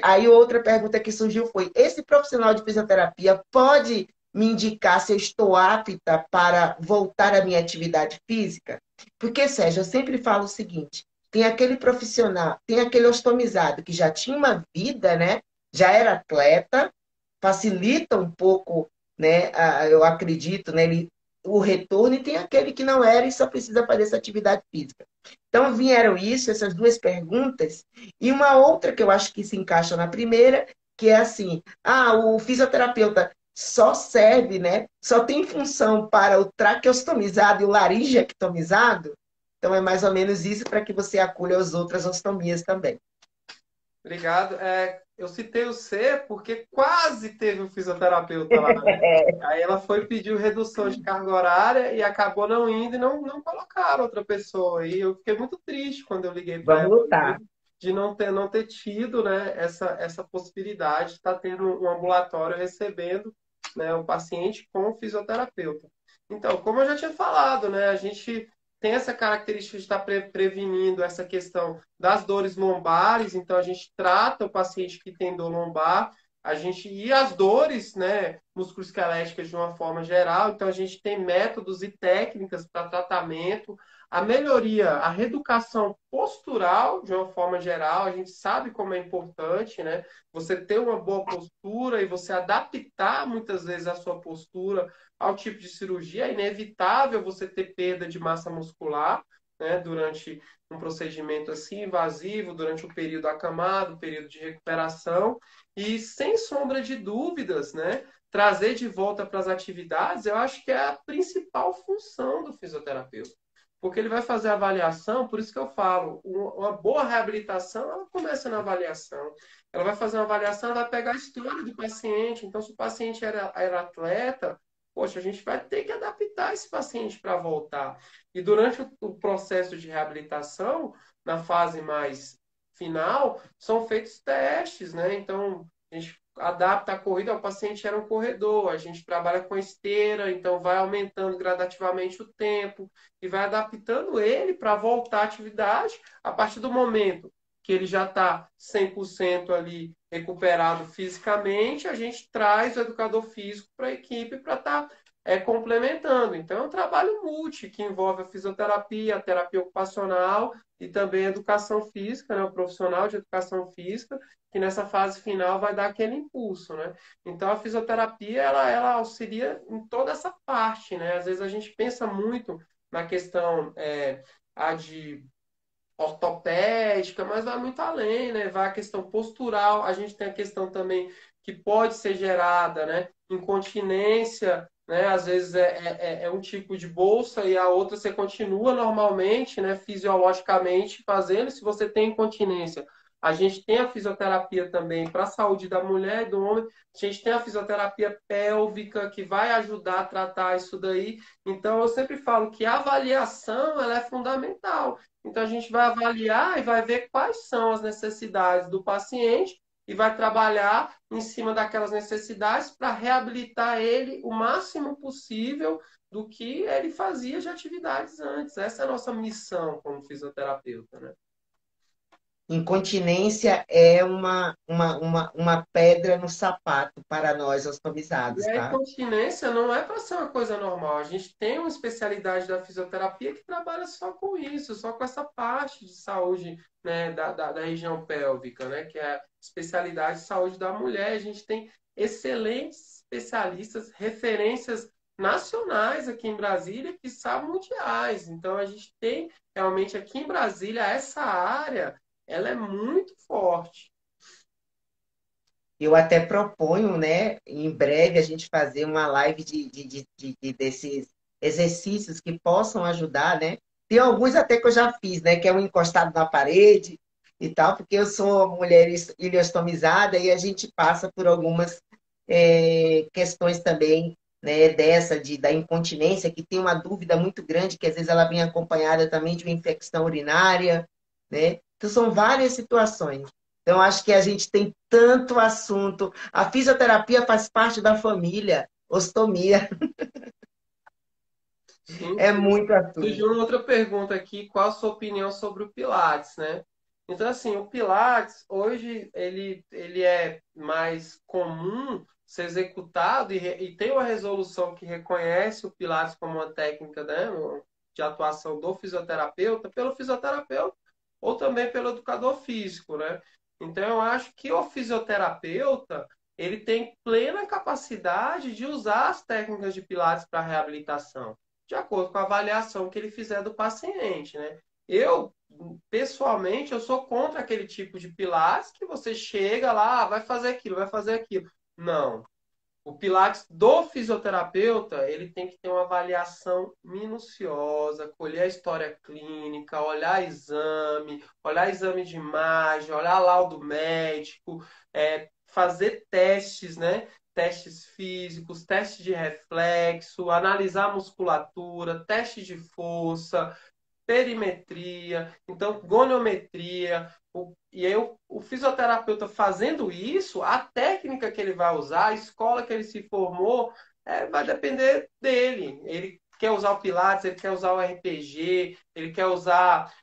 Aí outra pergunta que surgiu foi, esse profissional de fisioterapia pode me indicar se eu estou apta para voltar à minha atividade física? Porque, Sérgio, eu sempre falo o seguinte, tem aquele profissional, tem aquele ostomizado que já tinha uma vida, né? Já era atleta, facilita um pouco, né? Eu acredito, né? Ele o retorno, e tem aquele que não era e só precisa fazer essa atividade física. Então, vieram isso, essas duas perguntas, e uma outra que eu acho que se encaixa na primeira, que é assim, o fisioterapeuta só serve, né? Só tem função para o traqueostomizado e o laringeectomizado. Então, é mais ou menos isso para que você acolha as outras ostomias também. Obrigado. Eu citei o C porque quase teve um fisioterapeuta lá, né? Aí ela foi pedir redução de carga horária e acabou não indo e não colocaram outra pessoa. E eu fiquei muito triste quando eu liguei para Vamos ela lutar. hoje de não ter tido, né, essa possibilidade de estar tendo um ambulatório recebendo, né, o paciente com o fisioterapeuta. Então, como eu já tinha falado, né, a gente tem essa característica de estar prevenindo essa questão das dores lombares, então a gente trata o paciente que tem dor lombar, e as dores, né, musculoesqueléticas de uma forma geral, então a gente tem métodos e técnicas para tratamento, a melhoria, a reeducação postural de uma forma geral, a gente sabe como é importante, né? Você ter uma boa postura e você adaptar muitas vezes a sua postura ao tipo de cirurgia. É inevitável você ter perda de massa muscular, né, durante um procedimento assim invasivo, durante o período acamado, o período de recuperação, e sem sombra de dúvidas, né, trazer de volta para as atividades, eu acho que é a principal função do fisioterapeuta. Porque ele vai fazer a avaliação, por isso que eu falo, uma boa reabilitação, ela começa na avaliação. Ela vai fazer uma avaliação, ela vai pegar a história do paciente. Então, se o paciente era atleta, poxa, a gente vai ter que adaptar esse paciente para voltar. E durante o processo de reabilitação, na fase mais final, são feitos testes, né? Então, a gente adapta a corrida, o paciente era um corredor, a gente trabalha com esteira, então vai aumentando gradativamente o tempo e vai adaptando ele para voltar à atividade a partir do momento que ele já está 100% ali recuperado fisicamente, a gente traz o educador físico para a equipe para estar complementando. Então, é um trabalho multi, que envolve a fisioterapia, a terapia ocupacional e também a educação física, né? O profissional de educação física, que nessa fase final vai dar aquele impulso, né? Então, a fisioterapia, ela auxilia em toda essa parte, né? Às vezes a gente pensa muito na questão de ortopédica, mas vai muito além, né? Vai a questão postural, a gente tem a questão também que pode ser gerada, né? Incontinência, né? Às vezes é um tipo de bolsa e a outra você continua normalmente, né? Fisiologicamente fazendo. Se você tem incontinência, a gente tem a fisioterapia também para a saúde da mulher e do homem. A gente tem a fisioterapia pélvica que vai ajudar a tratar isso daí. Então, eu sempre falo que a avaliação ela é fundamental. Então, a gente vai avaliar e vai ver quais são as necessidades do paciente e vai trabalhar em cima daquelas necessidades para reabilitar ele o máximo possível do que ele fazia de atividades antes. Essa é a nossa missão como fisioterapeuta, né? Incontinência é uma pedra no sapato para nós, E ostomizados, a tá? incontinência não é para ser uma coisa normal. A gente tem uma especialidade da fisioterapia que trabalha só com isso, só com essa parte de saúde, né, da região pélvica, né, que é a especialidade de saúde da mulher. A gente tem excelentes especialistas, referências nacionais aqui em Brasília, que são mundiais. Então, a gente tem realmente aqui em Brasília essa área, ela é muito forte. Eu até proponho, né, em breve a gente fazer uma live desses exercícios que possam ajudar, né? Tem alguns até que eu já fiz, né, que é um encostado na parede e tal, porque eu sou mulher ileostomizada e a gente passa por algumas questões também, né, da incontinência, que tem uma dúvida muito grande, que às vezes ela vem acompanhada também de uma infecção urinária, né? Então são várias situações. Então, acho que a gente tem tanto assunto. A fisioterapia faz parte da família, ostomia, Sim, é sim. muito Surgiu assunto. uma outra pergunta aqui, qual a sua opinião sobre o Pilates, né? Então, assim, o Pilates, hoje, ele é mais comum ser executado e tem uma resolução que reconhece o Pilates como uma técnica, né, de atuação do fisioterapeuta, pelo fisioterapeuta ou também pelo educador físico, né? Então, eu acho que o fisioterapeuta, ele tem plena capacidade capacidade de usar as técnicas de Pilates para reabilitação, de acordo com a avaliação que ele fizer do paciente, né? Eu, pessoalmente, eu sou contra aquele tipo de Pilates que você chega lá, vai fazer aquilo, vai fazer aquilo. Não. O Pilates do fisioterapeuta, ele tem que ter uma avaliação minuciosa, colher a história clínica, olhar exame de imagem, olhar laudo médico, fazer testes, né? Testes físicos, testes de reflexo, analisar a musculatura, teste de força, perimetria, então goniometria. E aí o fisioterapeuta fazendo isso, a técnica que ele vai usar, a escola que ele se formou, vai depender dele. Ele quer usar o Pilates, ele quer usar o RPG, ele quer usar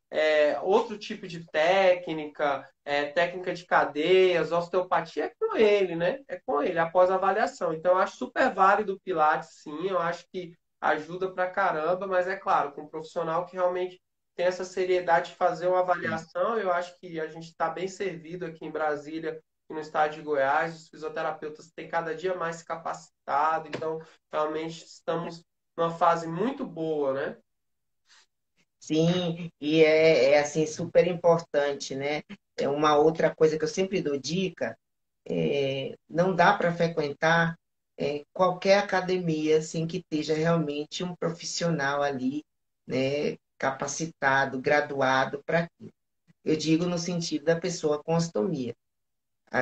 outro tipo de técnica, técnica de cadeias, osteopatia, é com ele, né? É com ele, após a avaliação. Então, eu acho super válido o Pilates, sim, eu acho que ajuda pra caramba, mas é claro, com um profissional que realmente tem essa seriedade de fazer uma avaliação, eu acho que a gente está bem servido aqui em Brasília e no estado de Goiás, os fisioterapeutas têm cada dia mais se capacitado, então realmente estamos numa fase muito boa, né? Sim, e é assim super importante, né? É uma outra coisa que eu sempre dou dica, não dá para frequentar qualquer academia sem que esteja realmente um profissional ali, né, capacitado, graduado para aquilo. Eu digo no sentido da pessoa com ostomia.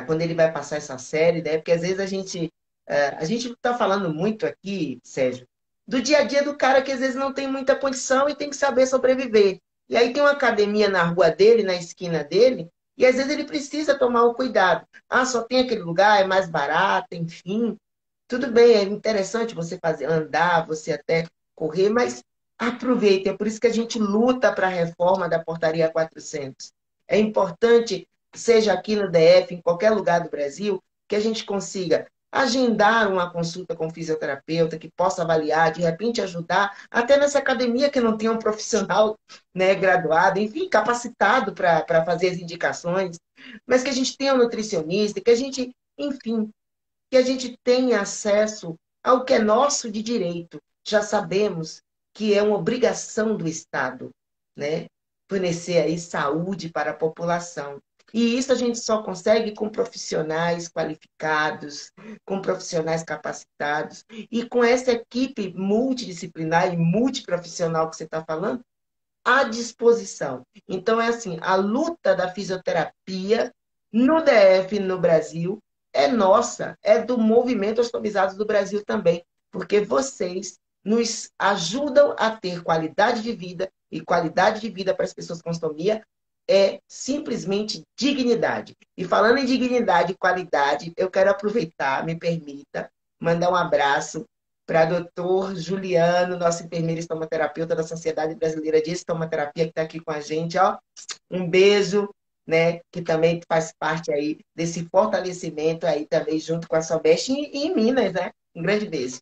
Quando ele vai passar essa série, né? Porque às vezes a gente está falando muito aqui, Sérgio, do dia a dia do cara que às vezes não tem muita condição e tem que saber sobreviver. E aí tem uma academia na rua dele, na esquina dele, e às vezes ele precisa tomar o cuidado. Ah, só tem aquele lugar, é mais barato, enfim. Tudo bem, é interessante você fazer, andar, você até correr, mas aproveite. É por isso que a gente luta para a reforma da Portaria 400. É importante, seja aqui no DF, em qualquer lugar do Brasil, que a gente consiga agendar uma consulta com um fisioterapeuta que possa avaliar, de repente ajudar, até nessa academia que não tem um profissional, né, graduado, enfim, capacitado para fazer as indicações, mas que a gente tenha um nutricionista, que a gente, enfim, que a gente tenha acesso ao que é nosso de direito. Já sabemos que é uma obrigação do Estado, né? Fornecer aí saúde para a população. E isso a gente só consegue com profissionais qualificados, com profissionais capacitados e com essa equipe multidisciplinar e multiprofissional que você está falando à disposição. Então, é assim, a luta da fisioterapia no DF, no Brasil, é nossa, é do movimento Ostomizados do Brasil também, porque vocês nos ajudam a ter qualidade de vida, e qualidade de vida para as pessoas com ostomia é simplesmente dignidade. E falando em dignidade e qualidade, eu quero aproveitar, me permita, mandar um abraço para doutor Juliano, nosso enfermeiro estomaterapeuta da Sociedade Brasileira de Estomaterapia, que está aqui com a gente, ó. Um beijo, né? Que também faz parte aí desse fortalecimento aí também junto com a Sobeste e em Minas, né? Um grande beijo.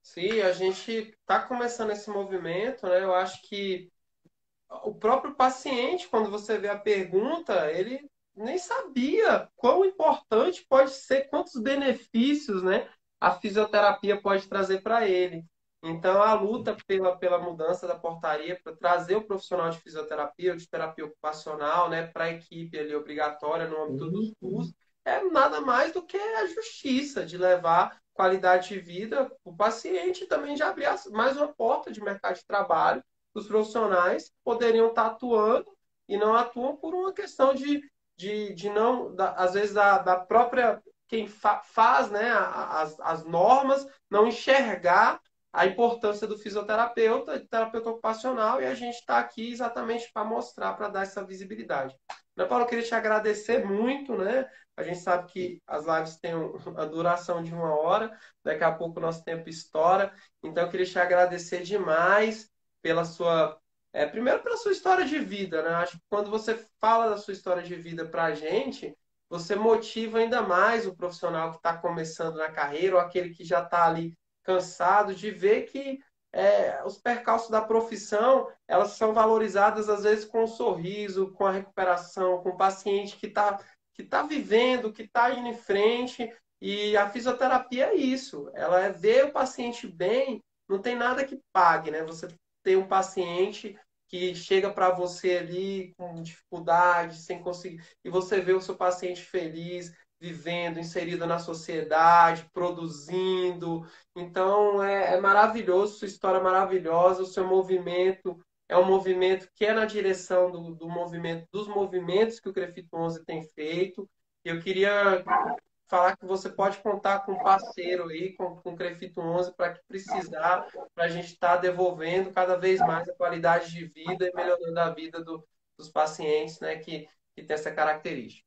Sim, a gente está começando esse movimento, né? Eu acho que o próprio paciente, quando você vê a pergunta, ele nem sabia quão importante pode ser, quantos benefícios, né, a fisioterapia pode trazer para ele. Então, a luta pela mudança da portaria para trazer o profissional de fisioterapia ou de terapia ocupacional, né, para a equipe ali obrigatória no âmbito do SUS, é nada mais do que a justiça de levar qualidade de vida para o paciente e também de abrir mais uma porta de mercado de trabalho. Os profissionais poderiam estar atuando e não atuam por uma questão de não, às vezes, da própria quem faz, né, as normas, não enxergar a importância do fisioterapeuta, de terapeuta ocupacional, e a gente está aqui exatamente para mostrar, para dar essa visibilidade. Né, Paulo, eu queria te agradecer muito, né? A gente sabe que as lives têm a duração de 1 hora, daqui a pouco o nosso tempo estoura, então eu queria te agradecer demais pela sua. Primeiro pela sua história de vida, né? Acho que quando você fala da sua história de vida para a gente, você motiva ainda mais o profissional que está começando na carreira ou aquele que já está ali cansado de ver que os percalços da profissão elas são valorizadas às vezes com um sorriso, com a recuperação, com o paciente que tá vivendo, que está indo em frente E a fisioterapia é isso, ela é ver o paciente bem, não tem nada que pague, né? Você tem um paciente que chega para você ali com dificuldade, sem conseguir, e você vê o seu paciente feliz, vivendo, inserido na sociedade, produzindo. Então é maravilhoso, sua história é maravilhosa, o seu movimento é um movimento que é na direção do movimento, dos movimentos que o Crefito 11 tem feito. Eu queria falar que você pode contar com um parceiro aí, com o Crefito 11, para que precisar, para a gente estar devolvendo cada vez mais a qualidade de vida e melhorando a vida dos pacientes, né, que tem essa característica.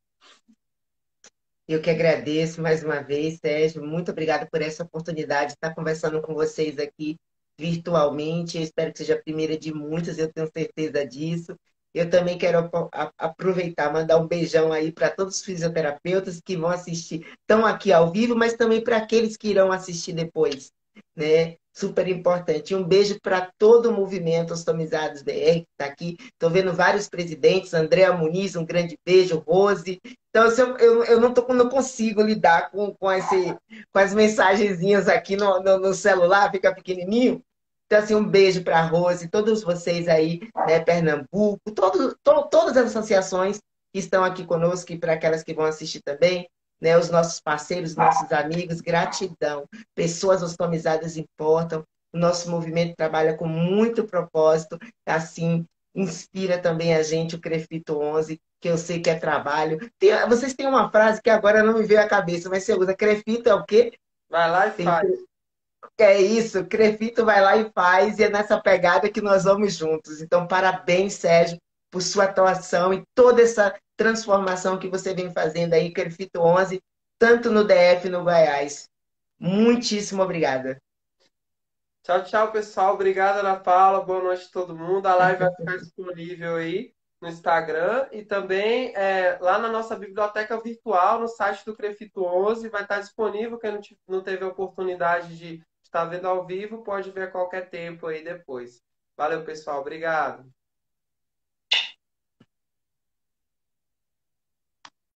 Eu que agradeço mais uma vez, Sérgio. Muito obrigada por essa oportunidade de estar conversando com vocês aqui virtualmente. Eu espero que seja a primeira de muitas, eu tenho certeza disso. Eu também quero aproveitar, mandar um beijão aí para todos os fisioterapeutas que vão assistir, estão aqui ao vivo, mas também para aqueles que irão assistir depois, né? Super importante. Um beijo para todo o movimento Ostomizados BR que está aqui. Estou vendo vários presidentes, Andréa Muniz, um grande beijo, Rose. Então, assim, eu não consigo lidar com as mensagenzinhas aqui no celular, fica pequenininho. Então, assim, um beijo para a Rose, todos vocês aí, né, Pernambuco, todas as associações que estão aqui conosco e para aquelas que vão assistir também, né, os nossos parceiros, nossos amigos, gratidão. Pessoas customizadas importam. O nosso movimento trabalha com muito propósito, assim, inspira também a gente, o Crefito 11, que eu sei que é trabalho. Vocês têm uma frase que agora não me veio à cabeça, mas você usa Crefito é o quê? Vai lá e Tem, faz. é isso, Crefito vai lá e faz, e é nessa pegada que nós vamos juntos. Então, parabéns, Sérgio, por sua atuação e toda essa transformação que você vem fazendo aí, Crefito 11, tanto no DF e no Goiás. Muitíssimo obrigada. Tchau, tchau, pessoal. Obrigado, Ana Paula. Boa noite a todo mundo. A live vai ficar disponível aí no Instagram e também lá na nossa biblioteca virtual, no site do Crefito 11, vai estar disponível. Quem não teve a oportunidade de estar vendo ao vivo, pode ver a qualquer tempo aí depois. Valeu, pessoal. Obrigado.